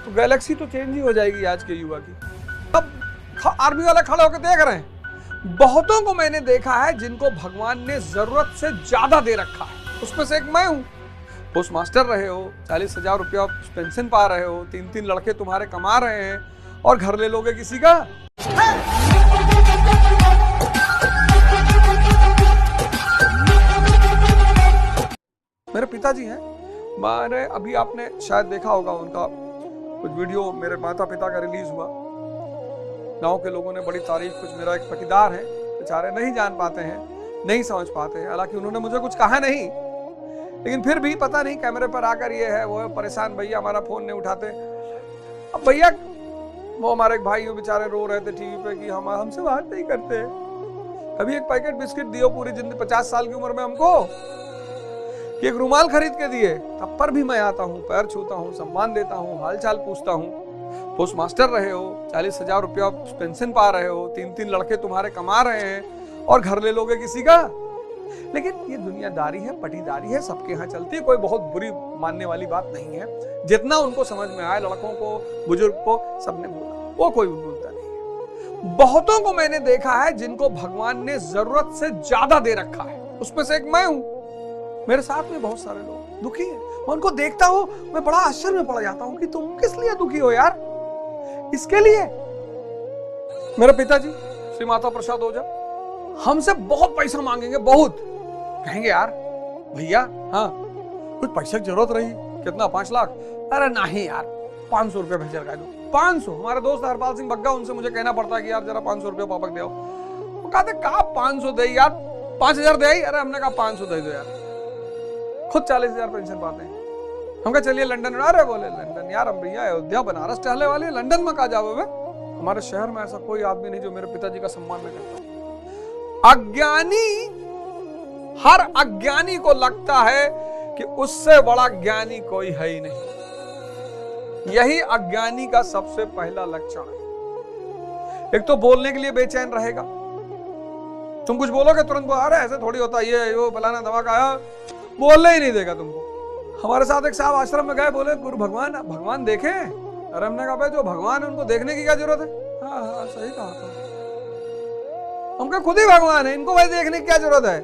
तो गैलेक्सी तो चेंज ही हो जाएगी आज के युवा की। अब आर्मी वाले खड़े होकर देख रहे हैं। बहुतों को मैंने देखा है जिनको भगवान ने जरूरत से ज्यादा दे रखा है, उसमें से एक मैं हूं। पोस्ट मास्टर रहे हो, 40,000 रुपया पेंशन पा रहे हो, 3-3 लड़के तुम्हारे कमा रहे हैं और घर ले लोगे किसी का। मेरे पिताजी हैं, मैंने अभी आपने शायद देखा होगा उनका कुछ वीडियो, मेरे माता पिता का रिलीज हुआ। गांव के लोगों ने बड़ी तारीफ, कुछ मेरा एक पटीदार है, बेचारे नहीं जान पाते हैं, नहीं समझ पाते हैं, हालांकि उन्होंने मुझे कुछ कहा नहीं, लेकिन फिर भी पता नहीं कैमरे पर आकर ये है वो है, परेशान भैया हमारा फोन नहीं उठाते। अब भैया वो हमारे एक भाई बेचारे रो रहे थे टीवी पे कि हम हमसे बात नहीं करते, कभी एक पैकेट बिस्किट दियो पूरी जिंदगी 50 साल की उम्र में हमको, कि एक रुमाल खरीद के दिए, तब पर भी मैं आता हूँ, पैर छूता हूँ, सम्मान देता हूँ, हालचाल पूछता हूँ। पोस्ट मास्टर रहे हो, 40,000 रुपया पेंशन पा रहे हो, 3-3 लड़के तुम्हारे कमा रहे हैं और घर ले लोगे किसी का। लेकिन ये दुनियादारी है, पटीदारी है, सबके यहाँ चलती है, कोई बहुत बुरी मानने वाली बात नहीं है। जितना उनको समझ में आए, लड़कों को, बुजुर्ग को, सबने बोला, वो कोई बोलता नहीं है। बहुतों को मैंने देखा है जिनको भगवान ने जरूरत से ज्यादा दे रखा है, उसमें से एक मैं हूं। मेरे साथ में बहुत सारे लोग दुखी हैं, मैं उनको देखता हूं, मैं बड़ा आश्चर्य में पड़ जाता हूं कि तुम किस लिए दुखी हो यार, इसके लिए। मेरे पिताजी श्री माता प्रसाद ओझा हमसे बहुत पैसा मांगेंगे, बहुत कहेंगे यार भैया हाँ कुछ पैसे की जरूरत रही, कितना 5 लाख, अरे नहीं यार 500 रुपया भेज लगा दो। 500, हमारे दोस्त हरपाल सिंह बग्गा, उनसे मुझे कहना पड़ता है कि यार जरा 500 रुपया पापा दे आओ। वो कहते कहा 500 दे यार, 5,000 दे, अरे हमने कहा 500 दे दो यार, खुद 40,000 पेंशन पाते हैं। हम कहा चलिए लंदन, अरे बोले लंदन यार हम भैया अयोध्या बनारस टहले वाले, लंदन में कहा जाओ। हमारे शहर में ऐसा कोई आदमी नहीं जो मेरे पिताजी का सम्मान न करता। अज्ञानी, हर अज्ञानी को लगता है कि उससे बड़ा ज्ञानी कोई है ही नहीं। यही अज्ञानी का सबसे पहला लक्षण है। एक तो बोलने के लिए बेचैन रहेगा, तुम कुछ बोलोगे तुरंत अरे ऐसे थोड़ी होता, ये वो फलाना दवा का आया, बोलने ही नहीं देगा तुमको। हमारे साथ एक साहब आश्रम में गए, बोले गुरु भगवान देखे, अरे हमने कहा जो भगवान है उनको देखने की क्या जरूरत है। हाँ सही कहा था, हमको खुद ही भगवान है, इनको भाई देखने की क्या जरूरत है,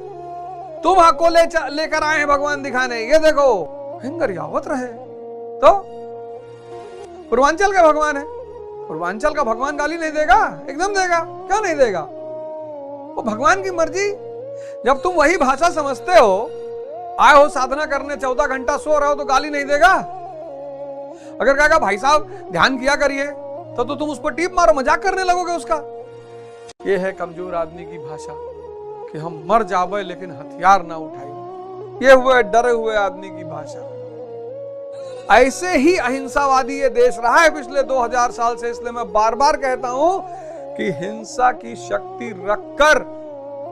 तुम हको लेकर आए हैं भगवान दिखाने, ये देखो हिंगर यावत रहे। तो पूर्वांचल का भगवान है, पूर्वांचल का भगवान गाली नहीं देगा, एकदम देगा, क्यों नहीं देगा, वो भगवान की मर्जी। जब तुम वही भाषा समझते हो, आए हो साधना करने, 14 घंटा सो रहे हो, तो गाली नहीं देगा। अगर कहेगा भाई साहब ध्यान किया करिए, तो तुम उस पर टीप मारो, मजाक करने लगोगे उसका। यह है कमजोर आदमी की भाषा कि हम मर जावे लेकिन हथियार ना उठाए, ये हुए डरे हुए आदमी की भाषा। ऐसे ही अहिंसावादी ये देश रहा है पिछले 2000 साल से, इसलिए मैं बार बार कहता हूं कि हिंसा की शक्ति रखकर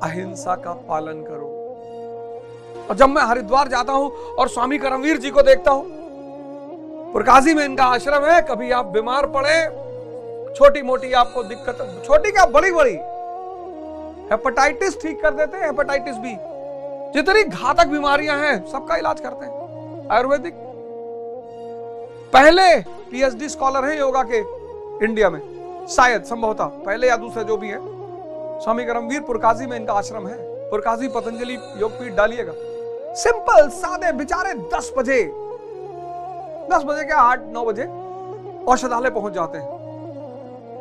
अहिंसा का पालन करो। और जब मैं हरिद्वार जाता हूं और स्वामी करमवीर जी को देखता हूं, पुरकाशी में इनका आश्रम है, कभी आप बीमार पड़े, छोटी मोटी आपको दिक्कत, छोटी क्या बड़ी बड़ी, हेपेटाइटिस ठीक कर देते हैं, हेपेटाइटिस बी, जितनी घातक बीमारियां हैं सबका इलाज करते हैं आयुर्वेदिक। पहले पीएचडी स्कॉलर हैं योगा के इंडिया में, शायद संभवतः पहले या दूसरे जो भी है। स्वामी करमवीर पुरकाशी में इनका आश्रम है, पुरकाशी पतंजलि योगपीठ डालिएगा। सिंपल सादे बेचारे 10 बजे क्या 8-9 बजे औषधालय पहुंच जाते हैं,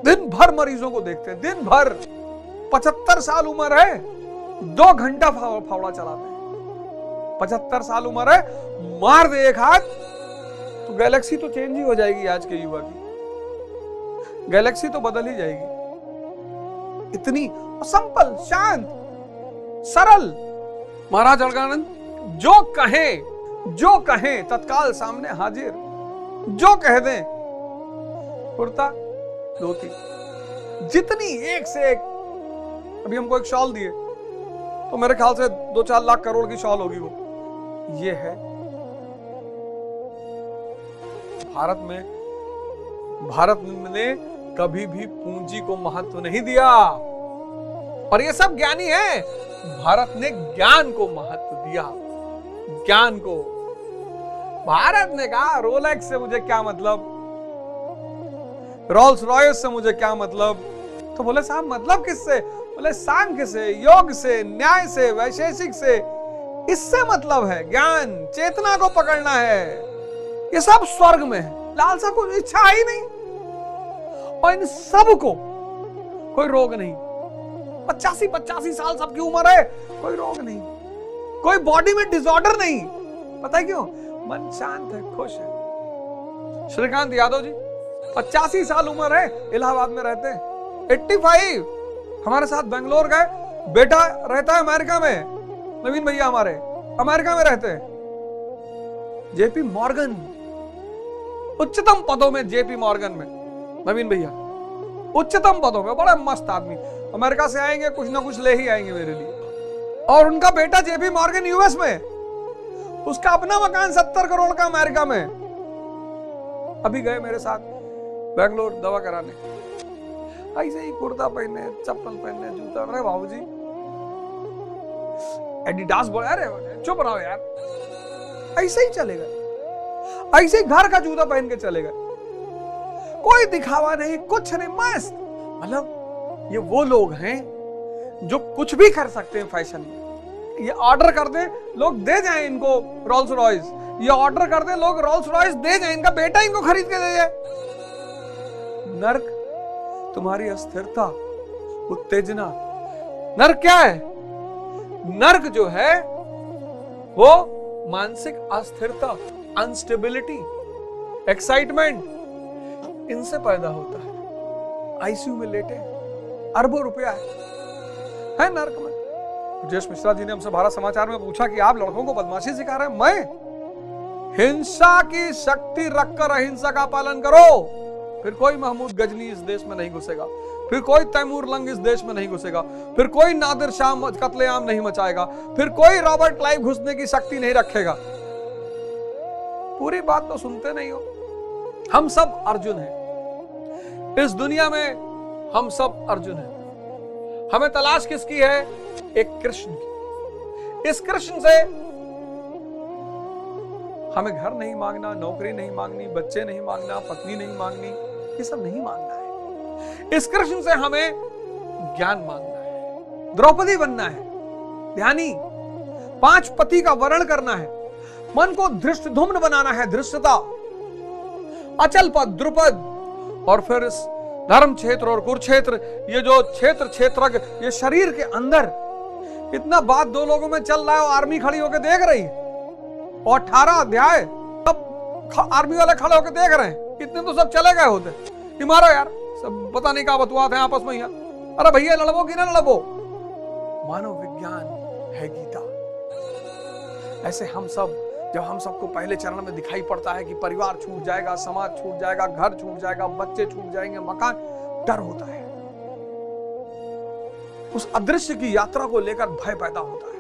दिन भर मरीजों को देखते हैं, दिन भर। 75 साल उम्र है, 2 घंटा फावड़ा चलाते हैं। 75 साल उम्र है, मार दे एक हाथ तो गैलेक्सी तो चेंज ही हो जाएगी आज के युवा की, गैलेक्सी तो बदल ही जाएगी। इतनी सिंपल, शांत, सरल। महाराज अलगानंद जो कहें तत्काल सामने हाजिर, जो कह दें, कुर्ता धोती, जितनी एक से एक। अभी हमको एक शॉल दिए तो मेरे ख्याल से 2-4 लाख करोड़ की शॉल होगी वो। ये है भारत ने कभी भी पूंजी को महत्व नहीं दिया, और ये सब ज्ञानी है। भारत ने ज्ञान को महत्व दिया, ज्ञान को। भारत ने कहा रोलेक्स से मुझे क्या मतलब, रोल्स रॉयस से मुझे क्या मतलब। तो बोले साहब मतलब किससे? बोले सांख्य से, योग से, न्याय से, वैशेषिक से, इससे मतलब है। ज्ञान चेतना को पकड़ना है, ये सब स्वर्ग में है। लालसा को इच्छा ही नहीं, और इन सब को कोई रोग नहीं। 85 साल सबकी उम्र है, कोई रोग नहीं, कोई बॉडी में डिसऑर्डर नहीं। पता है क्यों? मन शांत है, खुश है। श्रीकांत यादव जी 85 साल उम्र है, इलाहाबाद में रहते हैं। 85 हमारे साथ बेंगलोर गए, बेटा रहता है अमेरिका में। नवीन भैया हमारे अमेरिका में रहते हैं। जेपी मॉर्गन, उच्चतम पदों में जेपी मॉर्गन में नवीन भैया, उच्चतम पदों में, बड़ा मस्त आदमी। अमेरिका से आएंगे, कुछ ना कुछ ले ही आएंगे मेरे लिए। और उनका बेटा जेपी मॉर्गन यूएस में, उसका अपना मकान 70 करोड़ का अमेरिका में। अभी गए मेरे साथ बेंगलोर दवा कराने, ऐसे ही कुर्ता पहने, चप्पल पहने, जूता। अरे बाबूजी एडिडास बोले, अरे चुप रहो यार। ऐसे ही चले गए, ऐसे ही घर का जूता पहन के चले गए, कोई दिखावा नहीं, कुछ नहीं, मस्त। मतलब ये वो लोग हैं जो कुछ भी कर सकते हैं फैशन में। ये ऑर्डर कर दे लोग, दे जाएं इनको रोल्स रॉयस। ये ऑर्डर कर दे लोग, रोल्स रॉयस दे जाएं, इनका बेटा इनको खरीद के दे जाए। नर्क तुम्हारी अस्थिरता, उत्तेजना। नर्क क्या है? नर्क जो है वो मानसिक अस्थिरता, अनस्टेबिलिटी, एक्साइटमेंट, इनसे पैदा होता है। आईसीयू में लेटे, अरबों रुपया है नर्क में। ब्रजेश मिश्रा जी ने हमसे भारत समाचार में पूछा कि आप लड़कों को बदमाशी सिखा रहे हैं। मैं हिंसा की शक्ति रखकर अहिंसा का पालन करो, फिर कोई महमूद गजनी इस देश में नहीं घुसेगा, फिर कोई तैमूर लंग इस देश में नहीं घुसेगा, फिर कोई नादिर शाह कत्लेआम नहीं मचाएगा, फिर कोई रॉबर्ट क्लाइव घुसने की शक्ति नहीं रखेगा। पूरी बात तो सुनते नहीं हो। हम सब अर्जुन हैं इस दुनिया में, हम सब अर्जुन हैं। हमें तलाश किसकी है? एक कृष्ण की। इस कृष्ण से हमें घर नहीं मांगना, नौकरी नहीं मांगनी, बच्चे नहीं मांगना, पत्नी नहीं मांगनी, ये सब नहीं मांगना है। इस कृष्ण से हमें ज्ञान मांगना है, द्रौपदी बनना है, ध्यानी, 5 पति का वर्ण करना है, मन को धृष्टधुम्न बनाना है, धृष्टता, अचल पद, द्रुपद, और फिर इस धर्म क्षेत्र और कुरुक्षेत्र, ये जो क्षेत्र क्षेत्रज्ञ, ये शरीर के अंदर इतना बात 2 लोगों में चल रहा है और आर्मी खड़ी होकर देख रही है। और 18 अध्याय सब आर्मी वाले खड़े होकर देख रहे हैं। इतने तो सब चले गए होते, कि मारो यार, सब पता नहीं क्या बतुआते हैं आपस में यार। अरे भैया लड़बो कि ना लड़बो? मानव विज्ञान है गीता। ऐसे हम सब, जब हम सबको पहले चरण में दिखाई पड़ता है कि परिवार छूट जाएगा, समाज छूट जाएगा, घर छूट जाएगा, बच्चे छूट जाएंगे, मकान, डर होता है। उस अदृश्य की यात्रा को लेकर भय पैदा होता है।